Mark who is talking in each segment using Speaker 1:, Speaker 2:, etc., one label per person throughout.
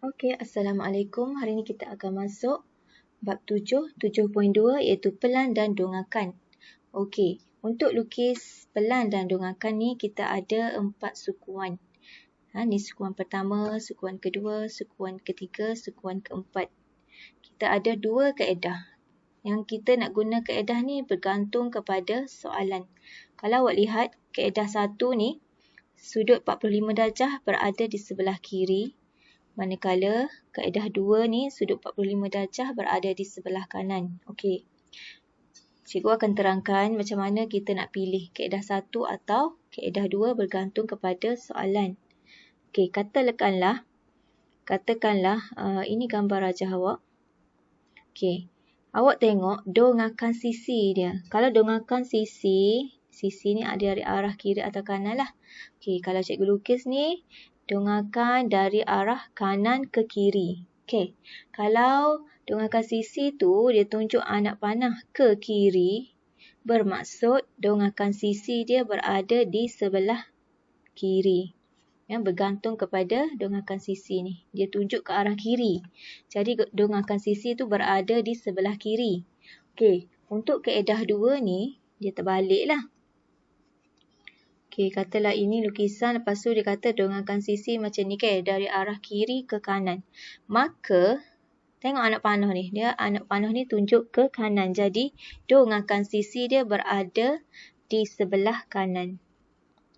Speaker 1: Okey, Assalamualaikum. Hari ini kita akan masuk bab 7, 7.2 iaitu pelan dan dongakan. Okey, untuk lukis pelan dan dongakan ni kita ada 4 sukuan. Ni sukuan pertama, sukuan kedua, sukuan ketiga, sukuan keempat. Kita ada 2 kaedah. Yang kita nak guna kaedah ni bergantung kepada soalan. Kalau awak lihat kaedah 1 ni, sudut 45 darjah berada di sebelah kiri. Manakala kaedah 2 ni sudut 45 darjah berada di sebelah kanan. Okey. Cikgu akan terangkan macam mana kita nak pilih kaedah 1 atau kaedah 2 bergantung kepada soalan. Okey, katakanlah ini gambar rajah awak. Okey. Awak tengok dongakan sisi dia. Kalau dongakan sisi ni ada dari arah kiri atau kanan lah. Okey, kalau cikgu lukis ni dongakan dari arah kanan ke kiri. Okey. Kalau dongakan sisi tu dia tunjuk anak panah ke kiri, bermaksud dongakan sisi dia berada di sebelah kiri. Bergantung kepada dongakan sisi ni. Dia tunjuk ke arah kiri. Jadi dongakan sisi tu berada di sebelah kiri. Okey. Untuk kaedah 2 ni dia terbalik lah. Okey, katalah ini lukisan, lepas tu dia kata dongakan sisi macam ni dari arah kiri ke kanan. Maka, tengok anak panah ni. Anak panah ni tunjuk ke kanan. Jadi, dongakan sisi dia berada di sebelah kanan.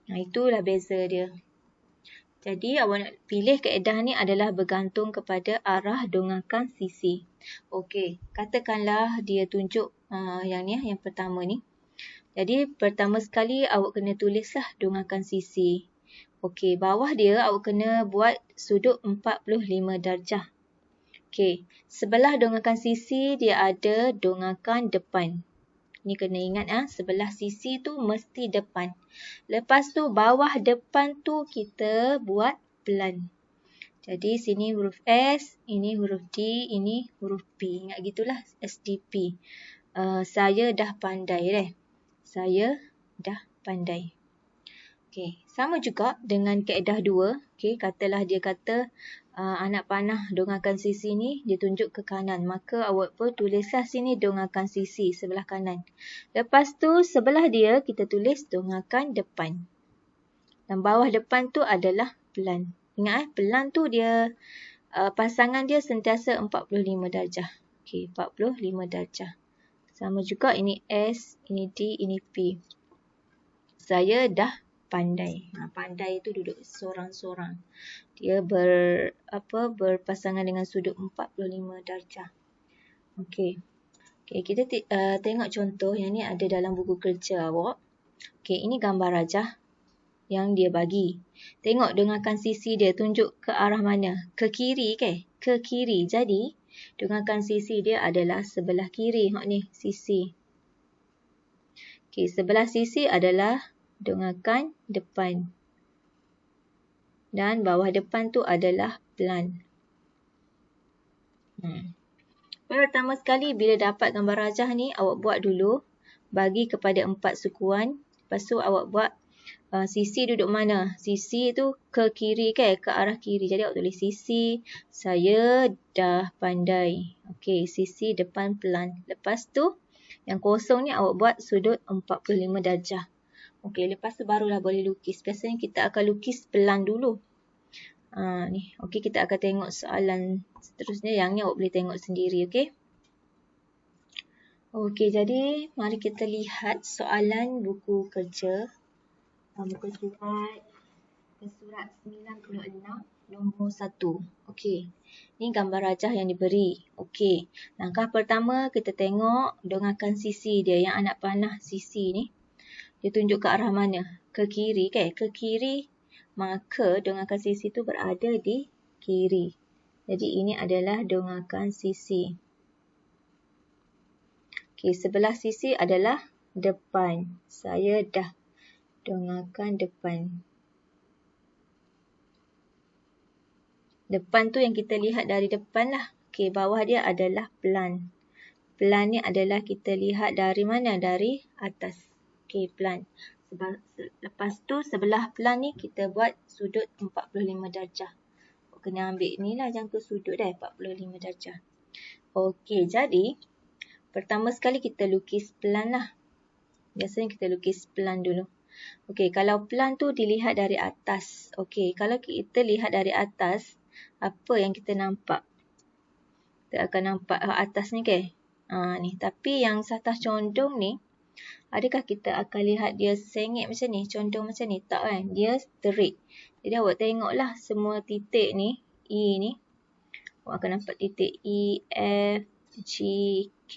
Speaker 1: Itulah beza dia. Jadi, awak nak pilih kaedah ni adalah bergantung kepada arah dongakan sisi. Okey, katakanlah dia tunjuk yang ni, yang pertama ni. Jadi, pertama sekali awak kena tulislah dongakan sisi. Okey, bawah dia awak kena buat sudut 45 darjah. Okey, sebelah dongakan sisi dia ada dongakan depan. Ni kena ingat sebelah sisi tu mesti depan. Lepas tu bawah depan tu kita buat pelan. Jadi, sini huruf S, ini huruf D, ini huruf P. Ingat gitulah SDP. Saya dah pandai Saya dah pandai. Okey, sama juga dengan kaedah 2. Okey, katalah dia kata anak panah dongakan sisi ni dia tunjuk ke kanan, maka awak pun tulislah sini dongakan sisi sebelah kanan. Lepas tu sebelah dia kita tulis dongakan depan. Dan bawah depan tu adalah pelan. Ingat pelan tu dia pasangan dia sentiasa 45 darjah. Okey, 45 darjah. Sama juga ini S, ini D, ini P. Saya dah pandai. Pandai itu duduk sorang-sorang. Dia berpasangan dengan sudut 45 darjah. Okey. Okey, kita tengok contoh yang ni ada dalam buku kerja awak. Okey, ini gambar rajah yang dia bagi. Tengok dongakan sisi dia tunjuk ke arah mana? Ke kiri ke? Ke kiri. Jadi, dongakan sisi dia adalah sebelah kiri. Ni, sisi. Okey, sebelah sisi adalah dongakan depan. Dan bawah depan tu adalah pelan. Pertama sekali bila dapat gambar rajah ni, awak buat dulu. Bagi kepada 4 sukuan. Lepas tu awak buat sisi duduk mana? Sisi tu ke kiri ke arah kiri. Jadi awak tulis sisi. Saya dah pandai. Okey, sisi depan pelan. Lepas tu yang kosong ni awak buat sudut 45 darjah. Okey, lepas tu barulah boleh lukis. Biasanya kita akan lukis pelan dulu. Ni. Okey, kita akan tengok soalan seterusnya. Yang ni awak boleh tengok sendiri. Okey. Okey, jadi mari kita lihat soalan buku kerja. Muka surat 96 nombor 1. Okey. Ni gambar rajah yang diberi. Okey. Langkah pertama kita tengok dongakan sisi dia yang anak panah sisi ni. Dia tunjuk ke arah mana? Ke kiri ke? Ke kiri. Maka dongakan sisi tu berada di kiri. Jadi ini adalah dongakan sisi. Okey, sebelah sisi adalah depan. Saya dah dongakan depan. Depan tu yang kita lihat dari depan lah. Okey, bawah dia adalah pelan. Pelan ni adalah kita lihat dari mana? Dari atas. Okey, pelan. Lepas tu sebelah pelan ni kita buat sudut 45 darjah. awak kena ambil ni lah jangka sudut dah 45 darjah. Okey, jadi pertama sekali kita lukis plan lah. Biasanya kita lukis plan dulu. Okey, kalau plan tu dilihat dari atas. Okey, kalau kita lihat dari atas, apa yang kita nampak? Kita akan nampak atas ni ke? Ni. Tapi yang satah condong ni, adakah kita akan lihat dia sengit macam ni, condong macam ni? Tak kan? Dia straight. Jadi awak tengoklah semua titik ni, E ni. Awak akan nampak titik E, F, G, K,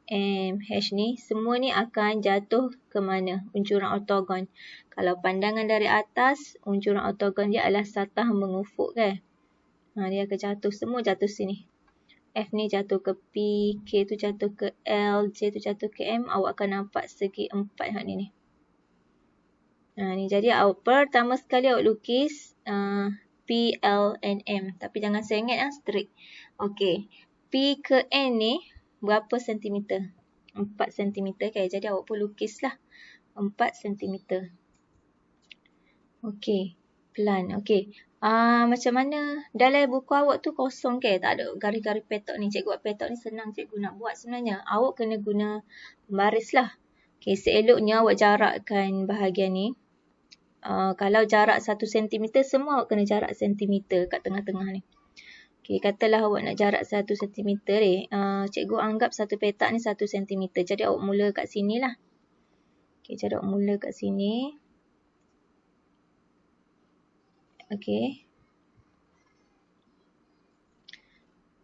Speaker 1: M, H ni. Semua ni akan jatuh ke mana? Uncuran ortogon. Kalau pandangan dari atas, uncuran ortogon dia adalah satah mengufuk kan? Dia akan jatuh, semua jatuh sini. F ni jatuh ke P, K tu jatuh ke L, J tu jatuh ke M. Awak akan nampak segi 4 hak ni. Ni jadi pertama sekali awak lukis P, L, and M. Tapi jangan sengit straight. Okey. P ke N ni berapa sentimeter? 4 sentimeter kan. Jadi awak pun lukislah 4 sentimeter. Okey. Plan. Okey. Macam mana dalam buku awak tu kosong ke? Tak ada garis-garis petok ni. Cikgu buat petok ni senang cikgu nak buat sebenarnya. Awak kena guna pembaris lah. Okey, seeloknya awak jarakkan bahagian ni. Kalau jarak 1 cm, semua awak kena jarak sentimeter kat tengah-tengah ni. Okey, katalah awak nak jarak 1 cm ni. Cikgu anggap satu petak ni 1 cm. Jadi awak mula kat sini lah. Okey, jadi awak mula kat sini. Okey.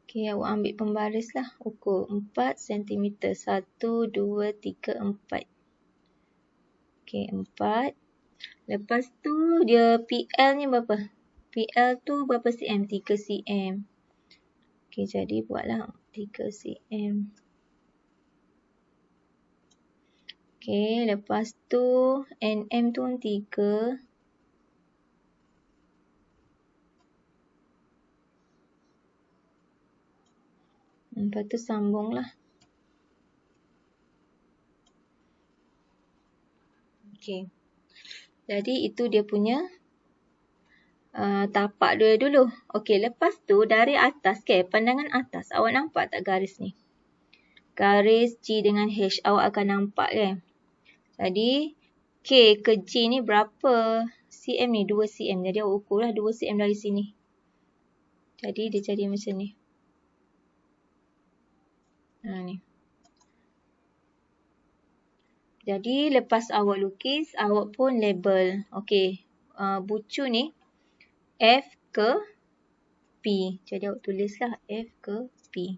Speaker 1: Okey, awak ambil pembaris lah. Ukur 4 cm. 1, 2, 3, 4. Okey, 4. Lepas tu dia PL ni berapa? PL tu berapa cm? 3 cm. Okey, jadi buatlah 3 cm. Okey, lepas tu NM tu 3. Lepas tu sambunglah. Okey. Jadi itu dia punya tapak dia dulu. Okey, lepas tu dari atas pandangan atas. Awak nampak tak garis ni? Garis G dengan H awak akan nampak kan? Jadi K ke G ni berapa cm ni? 2 cm. Jadi awak ukurlah 2 cm dari sini. Jadi dia jadi macam ni. Ni. Jadi lepas awak lukis, awak pun label. Okey, bucu ni F ke P. Jadi awak tulislah F ke P.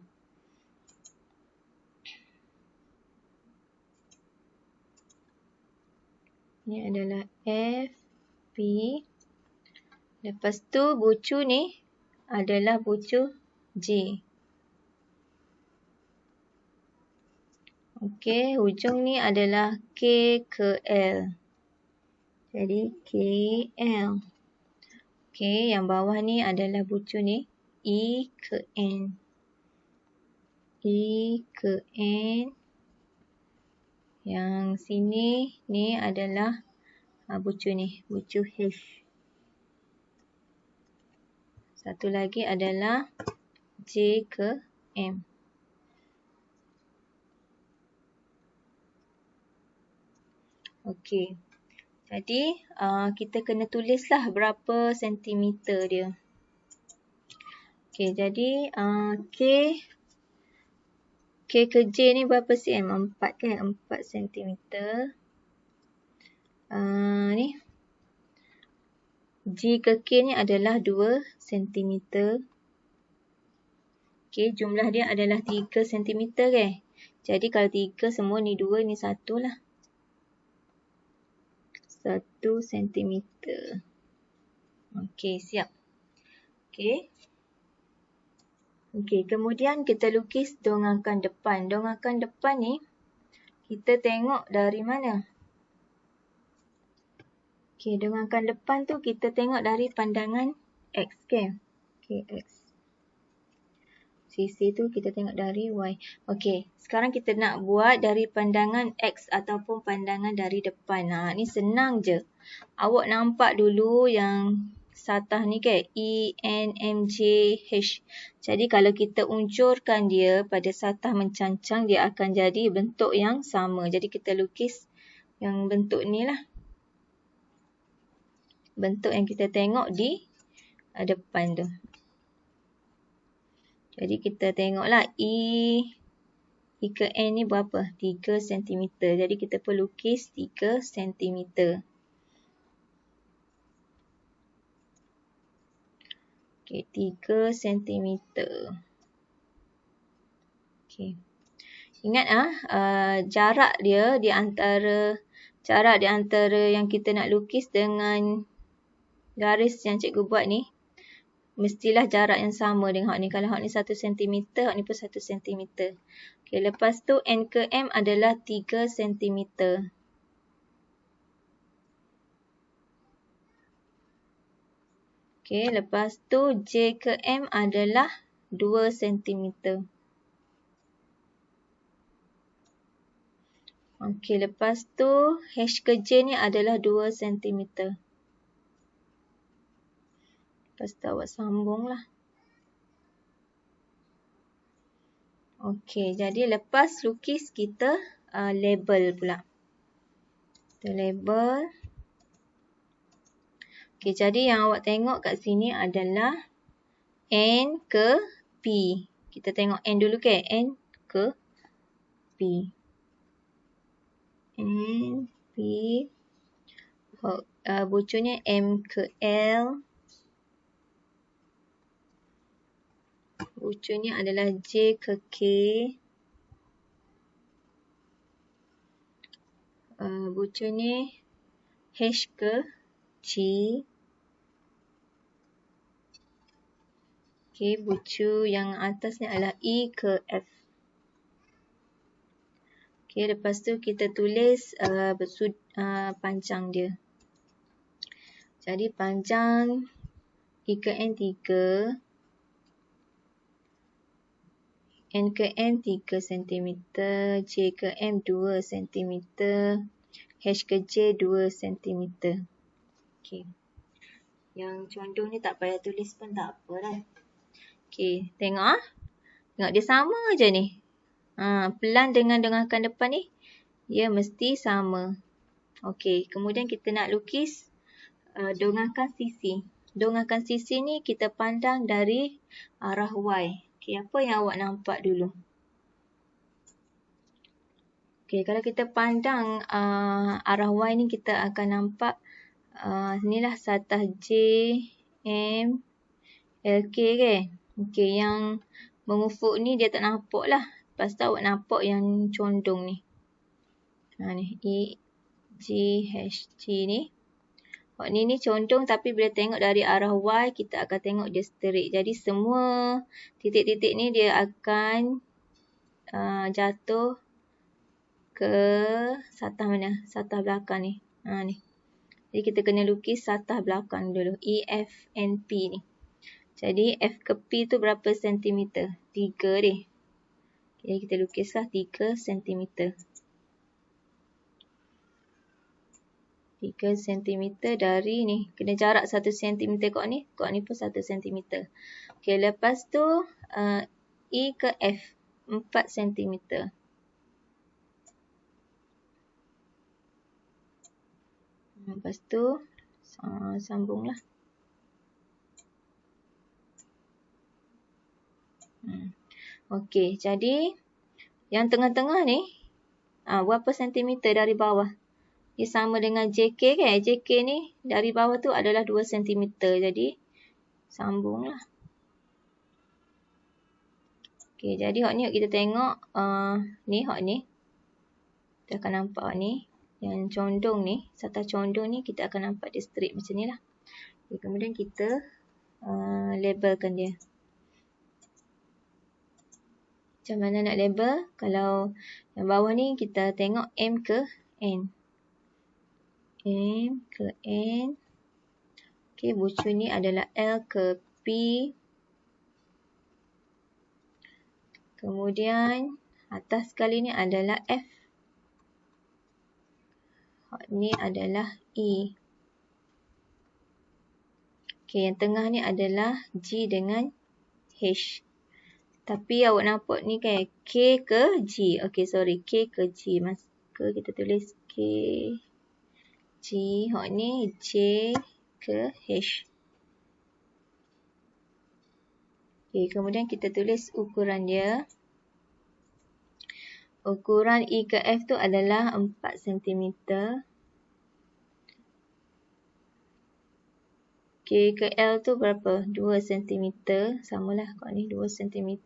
Speaker 1: Ini adalah F, P. Lepas tu bucu ni adalah bucu J. Okey, hujung ni adalah K ke L. Jadi KL. Okey, yang bawah ni adalah bucu ni E ke N. E ke N. Yang sini ni adalah bucu ni, bucu H. Satu lagi adalah J ke M. Okey. Jadi kita kena tulislah berapa sentimeter dia. Okey, jadi K ke J ni berapa cm? 4 kan? 4 sentimeter. Ni G ke K ni adalah 2 cm. Okey, jumlah dia adalah 3 cm kan? Jadi kalau 3 semua ni 2 ni 1 lah. 1 cm. Okey, siap. Okey. Okey, kemudian kita lukis dongakan depan. Dongakan depan ni kita tengok dari mana? Okey, dongakan depan tu kita tengok dari pandangan X kan? Okey, X. Sisi tu kita tengok dari Y. Okey, sekarang kita nak buat dari pandangan X ataupun pandangan dari depan. Ni senang je. Awak nampak dulu yang satah ni ke, E, N, M, J, H. Jadi kalau kita uncurkan dia pada satah mencancang, dia akan jadi bentuk yang sama. Jadi kita lukis yang bentuk ni lah. Bentuk yang kita tengok di depan tu. Jadi kita tengoklah E ke N ni berapa? 3 cm. Jadi kita perlu lukis 3 cm. Okey, 3 cm. Okey. Ingat jarak dia di antara yang kita nak lukis dengan garis yang cikgu buat ni, mestilah jarak yang sama dengan hak ni. Kalau hak ni 1 cm, hak ni pun 1 cm. Okey, lepas tu N ke M adalah 3 cm. Okey, lepas tu J ke M adalah 2 cm. Okey, lepas tu H ke J ni adalah 2 cm. Lepas tu awak sambunglah. Okey, jadi lepas lukis kita label pula. Kita label. Okey, jadi yang awak tengok kat sini adalah N ke P. Kita tengok N dulu ke? N ke P. N, P. Bucunya M ke L. Bucunya adalah J ke K. Bucu ni H ke G. Okey, bucu yang atas ni adalah E ke F. Okey, lepas tu kita tulis panjang dia. Jadi panjang E ke N 3. N ke M 3 cm. J ke M 2 cm. H ke J 2 cm. Okey. Yang condong ni tak payah tulis pun tak apa lah. Okey, tengok Tengok dia sama je ni. Pelan dengan dongangkan depan ni, dia mesti sama. Okey, kemudian kita nak lukis dongangkan sisi. Dongangkan sisi ni kita pandang dari arah Y. Okey, apa yang awak nampak dulu? Okey, kalau kita pandang arah Y ni, kita akan nampak inilah satah J, M, L, K ke? Okey, yang mengufuk ni dia tak nampak lah. Lepas tu awak nampak yang condong ni. Ni E, G, H, G ni. Awak ni condong, tapi bila tengok dari arah Y, kita akan tengok dia straight. Jadi semua titik-titik ni dia akan jatuh ke satah mana? Satah belakang ni. Ni. Jadi kita kena lukis satah belakang dulu. E, F, N, P ni. Jadi F ke P tu berapa centimeter? 3 deh. Jadi kita lukislah 3 cm. 3 cm dari ni. Kena jarak 1 cm kat ni. Kat ni pun 1 cm. Okey, lepas tu E ke F 4 cm. Lepas tu sambunglah. Okey, jadi yang tengah-tengah ni berapa centimeter dari bawah? Dia sama dengan JK kan? JK ni dari bawah tu adalah 2 cm. Jadi sambunglah. Okey, jadi hak ni kita tengok ni hak ni. Kita akan nampak ni. Yang condong ni, satah condong ni kita akan nampak dia straight macam ni lah. Okay, kemudian kita labelkan dia. Macam mana nak label? Kalau yang bawah ni kita tengok M ke N. M ke N. Okey, bucu ni adalah L ke P. Kemudian atas sekali ni adalah F. Ni adalah E. Okey, yang tengah ni adalah G dengan H. Tapi awak nampak ni kan K ke G. Okey, sorry. K ke G. Maka kita tulis K, G. Hak ni J ke H. Okey, kemudian kita tulis ukuran dia. Ukuran E ke F tu adalah 4 cm. K ke L tu berapa? 2 cm. Samalah kat ni 2 cm.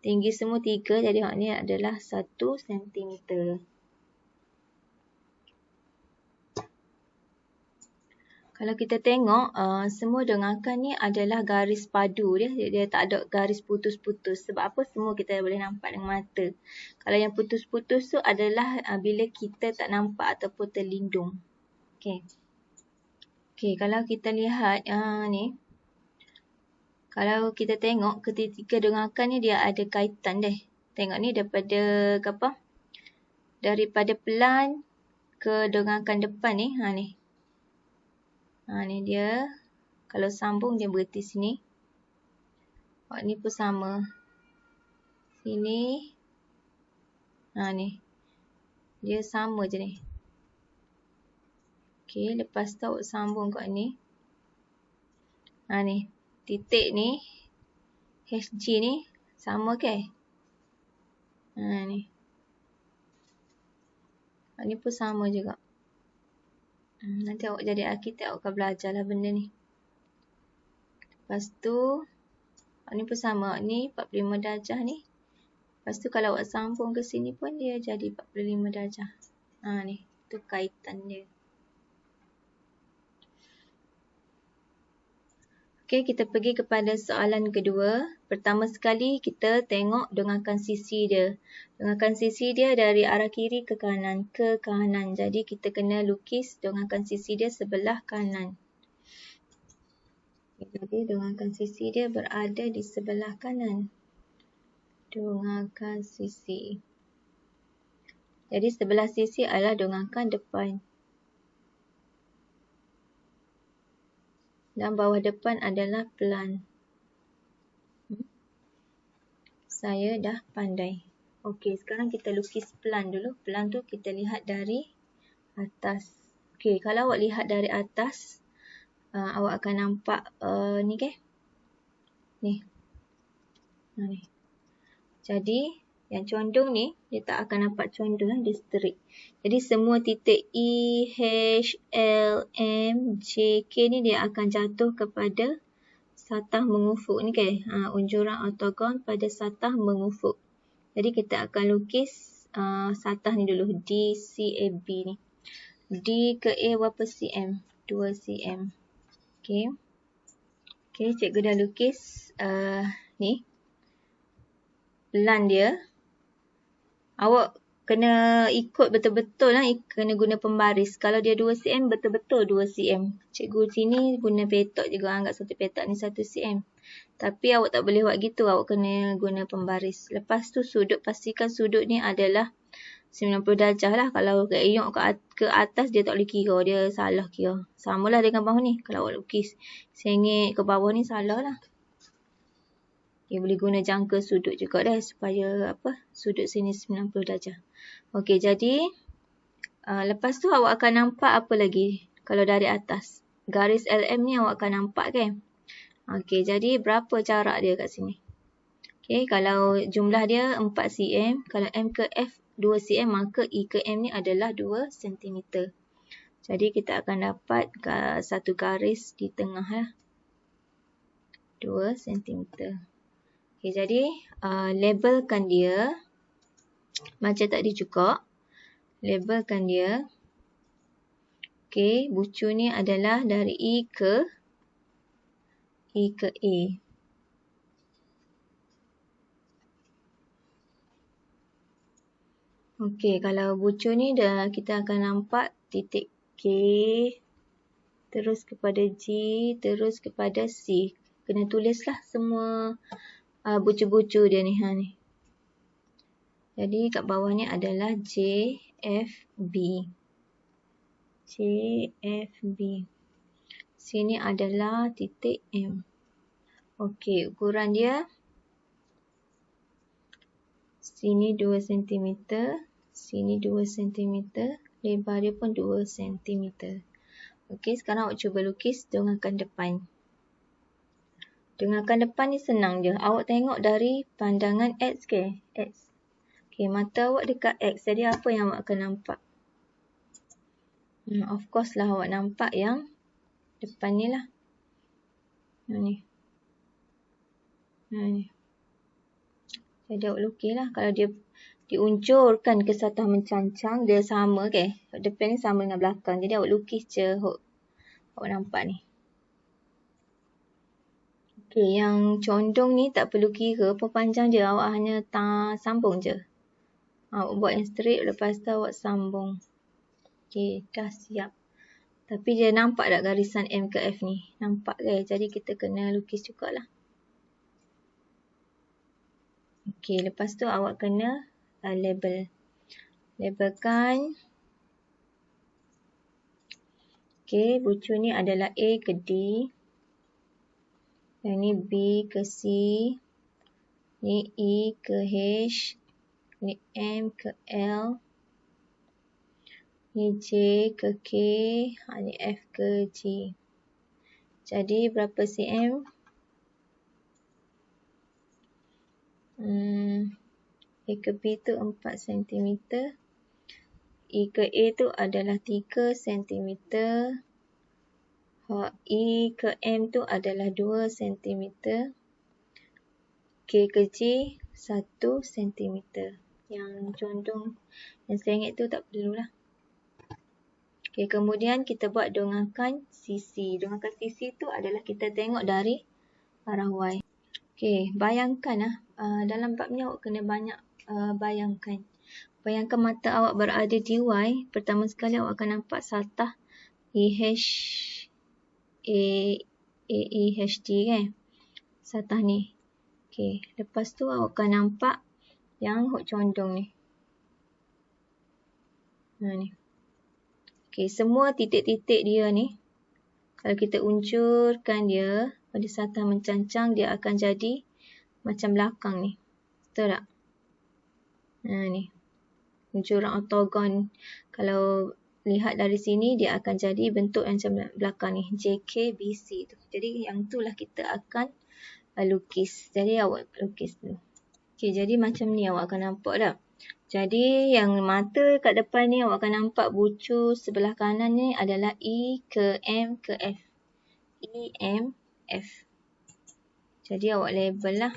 Speaker 1: Tinggi semua 3. Jadi hak ni adalah 1 cm. Kalau kita tengok, semua dengangkan ni adalah garis padu dia. Dia tak ada garis putus-putus. Sebab apa? Semua kita boleh nampak dengan mata. Kalau yang putus-putus tu adalah bila kita tak nampak ataupun terlindung. Okey. Okey, kalau kita lihat ni. Kalau kita tengok ketiga dengangkan ni dia ada kaitan deh. Tengok ni daripada pelan ke dengangkan depan ni. Ni. Ni dia. Kalau sambung dia berhenti sini. Ni pun sama. Sini. Ni. Dia sama je ni. Okey, lepas tu awak sambung kat ni. Ni. Titik ni. HG ni. Sama ke? Ni. Ni pun sama juga. Nanti awak jadi arkitek, awak akan belajar lah benda ni. Lepas tu. Ni pun sama. Ni 45 darjah ni. Lepas tu kalau awak sambung ke sini pun dia jadi 45 darjah. Ni. Tu kaitan dia. Okey, kita pergi kepada soalan kedua. Pertama sekali kita tengok dengangkan sisi dia. Dengangkan sisi dia dari arah kiri ke kanan. Jadi kita kena lukis dengangkan sisi dia sebelah kanan. Jadi dengangkan sisi dia berada di sebelah kanan. Dengangkan sisi. Jadi sebelah sisi adalah dengangkan depan. Dan bawah depan adalah pelan. Saya dah pandai. Okey, sekarang kita lukis pelan dulu. Pelan tu kita lihat dari atas. Okey, kalau awak lihat dari atas, awak akan nampak ni ke? Ni. Ni. Jadi, yang condong ni, dia tak akan nampak condong. Dia straight. Jadi, semua titik E, H, L, M, J, K ni dia akan jatuh kepada satah mengufuk ni ke? Unjuran ortogon pada satah mengufuk. Jadi, kita akan lukis satah ni dulu. D, C, A, B ni. D ke A berapa cm? 2 cm. Okey. Okey, cikgu dah lukis ni. Pelan dia. Awak kena ikut betul-betul lah. Kena guna pembaris. Kalau dia 2 cm, betul-betul 2 cm. Cikgu sini guna petok juga. Anggap satu petak ni 1 cm. Tapi awak tak boleh buat gitu. Awak kena guna pembaris. Lepas tu sudut. Pastikan sudut ni adalah 90 darjah lah. Kalau keeyok ke atas, dia tak boleh kira. Dia salah kira. Samalah dengan bawah ni. Kalau awak lukis sengit ke bawah ni, salah lah. Dia boleh guna jangka sudut juga dah. Supaya sudut sini 90 darjah. Okey, jadi lepas tu awak akan nampak apa lagi? Kalau dari atas. Garis LM ni awak akan nampak kan? Okey, jadi berapa jarak dia kat sini? Okey, kalau jumlah dia 4 cm. Kalau M ke F 2 cm, maka E ke M ni adalah 2 cm. Jadi kita akan dapat satu garis di tengah lah. 2 cm. Okey, jadi labelkan dia. Macam tadi juga. Labelkan dia. Okey, bucu ni adalah dari E ke A. Okey, kalau bucu ni kita akan nampak titik K, terus kepada G, terus kepada C. Kena tulislah semua bucu-bucu dia ni. Ni. Jadi kat bawah ni adalah J, F, B. J, F, B. Sini adalah titik M. Okey, ukuran dia sini 2 cm, sini 2 cm, lebar dia pun 2 cm. Okey, sekarang awak cuba lukis dongangkan depan. Dongangkan depan ni senang je. Awak tengok dari pandangan X ke? X. Okey, mata awak dekat X. Jadi apa yang awak akan nampak? Of course lah awak nampak yang depan ni lah. Ni. Ni. Jadi awak lukis lah. Kalau dia diuncurkan ke satah mencancang, dia sama ke? Depan ni sama dengan belakang. Jadi awak lukis je. Awak nampak ni. Okey, yang condong ni tak perlu kira apa panjang dia. Awak hanya sambung je. Awak buat yang straight, lepas tu awak sambung. Okey, dah siap. Tapi dia nampak tak garisan M ke F ni? Nampak ke? Jadi kita kena lukis jugalah. Okey, lepas tu awak kena label. Labelkan. Okey, bucu ni adalah A ke D. Yang ni B ke C. Ni E ke H. Ni M ke L. Ni J ke K. Ni F ke G. Jadi berapa cm? A ke B tu 4 cm. E ke A tu adalah 3 cm. E ke M tu adalah 2 cm. K ke G 1 cm. Yang condong, yang sengit tu tak perlulah. Okey, kemudian kita buat dongangkan sisi. Dongangkan sisi tu adalah kita tengok dari arah Y. Okey, bayangkan dalam bab ni awak kena banyak bayangkan. Bayangkan mata awak berada di Y. Pertama sekali awak akan nampak satah AEHD kan. Satah ni. Okey, lepas tu awak akan nampak yang hok condong ni. Ni. Okey, semua titik-titik dia ni, kalau kita uncurkan dia pada satah mencancang, dia akan jadi macam belakang ni. Betul tak? Ni. Uncuran ortogon. Kalau lihat dari sini, dia akan jadi bentuk yang macam belakang ni. JKBC tu. Jadi yang tu lah kita akan lukis. Jadi awak lukis dulu. Okey, jadi macam ni awak akan nampak tak? Jadi yang mata kat depan ni awak akan nampak bucu sebelah kanan ni adalah E ke M ke F. E, M, F. Jadi awak label lah.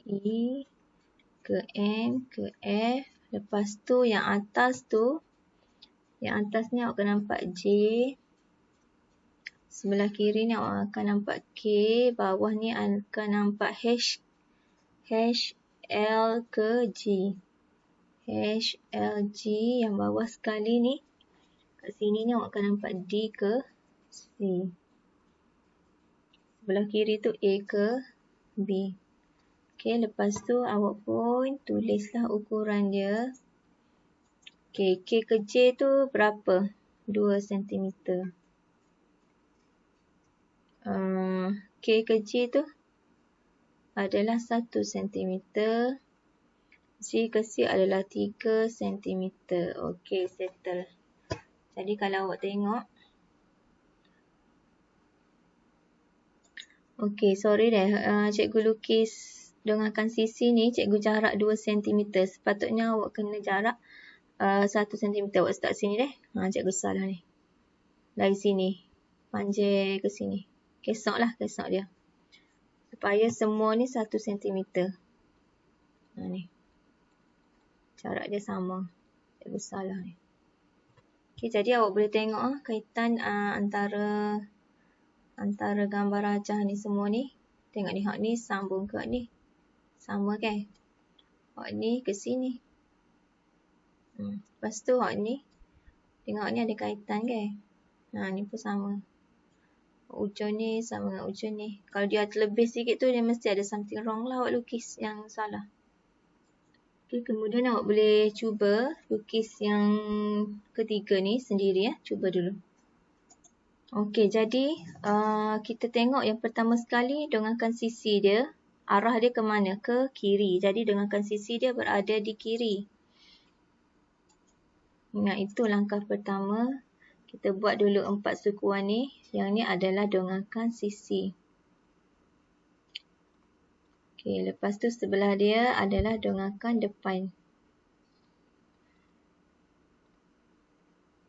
Speaker 1: E ke M ke F. Lepas tu yang atas tu, yang atas ni awak akan nampak J. Sebelah kiri ni awak akan nampak K. Bawah ni akan nampak H. H, L ke G. H, L, G. Yang bawah sekali ni, kat sini ni awak akan nampak D ke C. Sebelah kiri tu A ke B. Okey, lepas tu awak pun tulislah ukuran dia. Okey, K ke J tu berapa? 2 cm. K ke J tu adalah 1 cm. J ke C adalah 3 cm. Okey, settle. Jadi kalau awak tengok. Okey, sorry deh. Cikgu lukis dongangkan sisi ni, cikgu jarak 2 cm. Sepatutnya awak kena jarak 1 cm. Awak start sini deh. Cikgu salah ni. Dari sini. Panjang ke sini. Kesok lah, kesok dia. Supaya semua ni 1 cm. Ni. Jarak dia sama. Cikgu salah ni. Okey, jadi awak boleh tengok kaitan antara gambar rajah ni semua ni. Tengok ni, hak ni sambung ke hak ni. Sama kan? Hak ni ke sini. Lepas tu hak ni. Tengok ni ada kaitan kan? Ni pun sama. Ujung ni sama dengan ujung ni. Kalau dia terlebih sikit tu, dia mesti ada something wrong lah awak lukis yang salah. Okay, kemudian awak boleh cuba lukis yang ketiga ni sendiri ya. Cuba dulu. Okey, jadi kita tengok yang pertama sekali dongangkan sisi dia. Arah dia ke mana? Ke kiri. Jadi dongangkan sisi dia berada di kiri. Nah, itu langkah pertama. Kita buat dulu 4 sukuan ni. Yang ni adalah dongangkan sisi. Okey, lepas tu sebelah dia adalah dongangkan depan.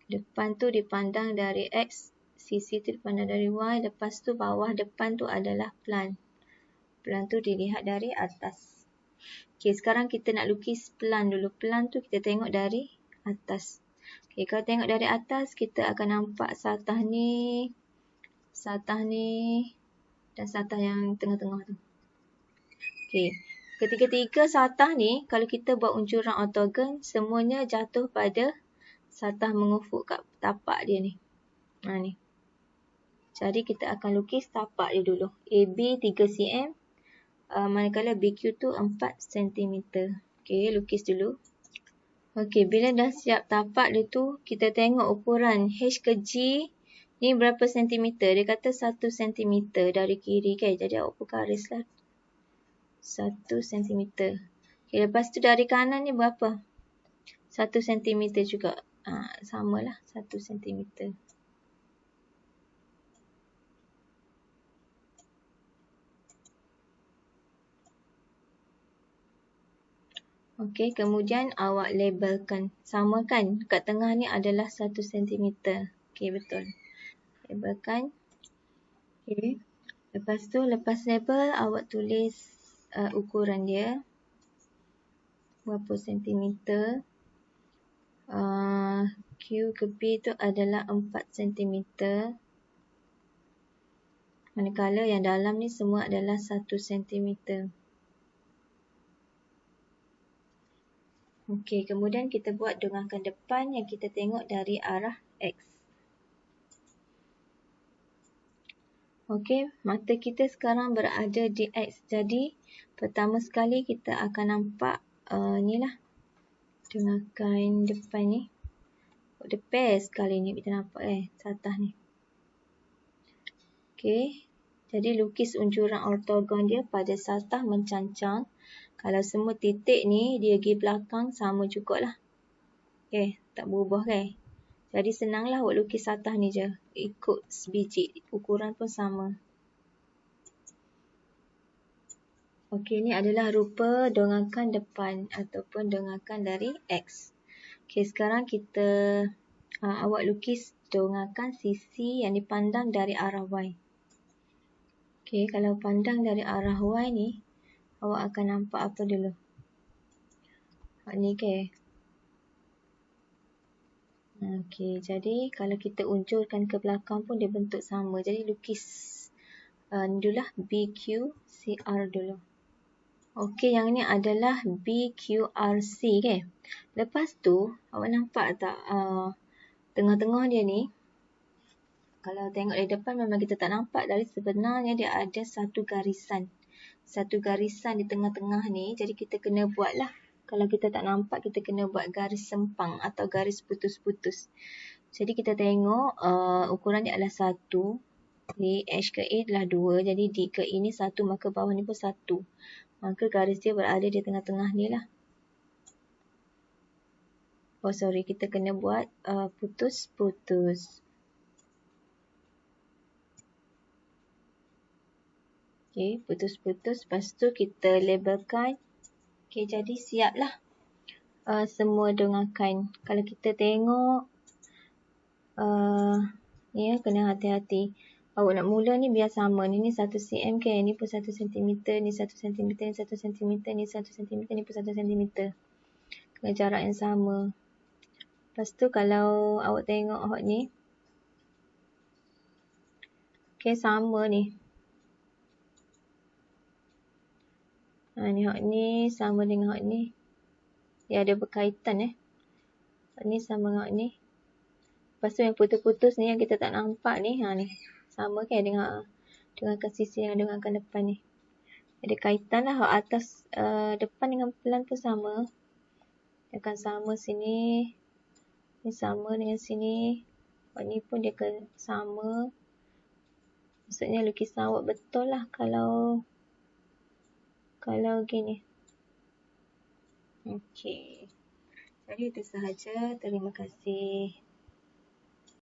Speaker 1: Depan tu dipandang dari X. Sisi tu dipandang dari Y. Lepas tu bawah depan tu adalah plan. Plan tu dilihat dari atas. Okey, sekarang kita nak lukis plan dulu. Plan tu kita tengok dari atas. Okey, kalau tengok dari atas, kita akan nampak satah ni, dan satah yang tengah-tengah tu. Okey, ketiga-tiga satah ni, kalau kita buat unjuran ortogon, semuanya jatuh pada satah mengufuk kat tapak dia ni. Ni. Jadi kita akan lukis tapak dia dulu. AB 3 cm. Manakala BQ tu 4 cm. Okey, lukis dulu. Okey, bila dah siap tapak dia tu, kita tengok ukuran H ke G ni berapa sentimeter. Dia kata 1 cm dari kiri kan. Jadi awak pun garis lah. 1 cm. Okey, lepas tu dari kanan ni berapa? 1 cm juga. Samalah 1 cm. Okey, kemudian awak labelkan. Sama kan? Kat tengah ni adalah 1 cm. Okey, betul. Labelkan. Okey. Lepas tu, lepas label, awak tulis ukuran dia. Berapa sentimeter. Q ke B tu adalah 4 cm. Manakala yang dalam ni semua adalah 1 cm. Okey, kemudian kita buat dongangkan depan yang kita tengok dari arah X. Okey, mata kita sekarang berada di X. Jadi, pertama sekali kita akan nampak ni lah. Dongangkan depan ni. The best sekali ni kita nampak satah ni. Okey, jadi lukis unjuran ortogon dia pada satah mencancang. Kalau semua titik ni dia pergi belakang sama jugalah. Okey, tak berubah kan. Jadi senanglah awak lukis satah ni je. Ikut sebiji, ukuran pun sama. Okey, ni adalah rupa dongangkan depan ataupun dongangkan dari X. Okey, sekarang kita awak lukis dongangkan sisi yang dipandang dari arah Y. Okey, kalau pandang dari arah Y ni, awak akan nampak apa dulu? Ni ke? Okey, jadi kalau kita unjurkan ke belakang pun dia bentuk sama. Jadi lukis dululah BQCR dulu. Okey, yang ni adalah BQRC ke? Lepas tu, awak nampak tak tengah-tengah dia ni? Kalau tengok dari depan memang kita tak nampak. Dari sebenarnya dia ada satu garisan. Satu garisan di tengah-tengah ni. Jadi kita kena buat lah. Kalau kita tak nampak, kita kena buat garis sempang atau garis putus-putus. Jadi kita tengok ukuran dia adalah 1. Di H ke A adalah 2. Jadi D ke E ni 1, maka bawah ni pun 1. Maka garis dia berada di tengah-tengah ni lah. Oh sorry, kita kena buat putus-putus. Okay, putus-putus. Lepas tu kita labelkan. Okay, jadi siap lah semua dongangkan. Kalau kita tengok, ni kena hati-hati. Awak nak mula ni biar sama. Ni 1 cm ke, ni pun 1 cm, ni 1 cm, ni 1 cm, ni 1 cm, ni pun 1 cm. Kena jarak yang sama. Lepas tu kalau awak tengok hot ni. Okay, sama ni. Ni hot ni sama dengan hot ni. Dia ada berkaitan Hot ni sama dengan hot ni. Lepas tu yang putus-putus ni yang kita tak nampak ni. Ni. sama kan dengan sisi yang dengan depan ni. Ada kaitan lah. Atas depan dengan pelan pun sama. Dia akan sama sini. Ni sama dengan sini. Ni pun dia akan sama. Maksudnya lukisan awak betul lah kalau gini. Okey. Jadi itu sahaja. Terima kasih.